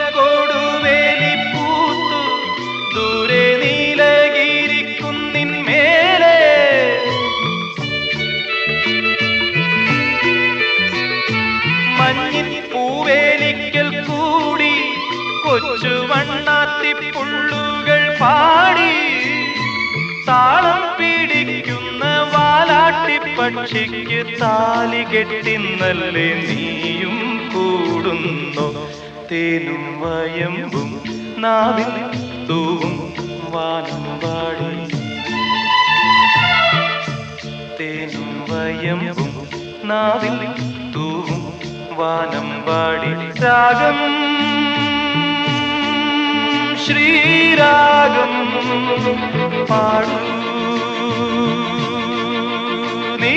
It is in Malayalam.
കൊടുവേലി പൂത്തു ദൂരെ നീലഗിരിക്കുന്നിൻ മേലെ മഞ്ഞിൻ പൂവേലിക്കൽ കൂടി കൊച്ചു വണ്ണാത്തിപ്പുള്ളുകൾ പാടി താളം പിടിക്കുന്ന വാലാട്ടിപ്പക്ഷിക്ക് താലി കെട്ടിന്നല്ലേ നീയും കൂടുന്നു തേനും വയമ്പും നാവിൽ തൂവും വാനം പാടി തേനും വയമ്പും നാവിൽ തൂവും വാനം പാടി രാഗം ശ്രീരാഗം പാടൂ നീ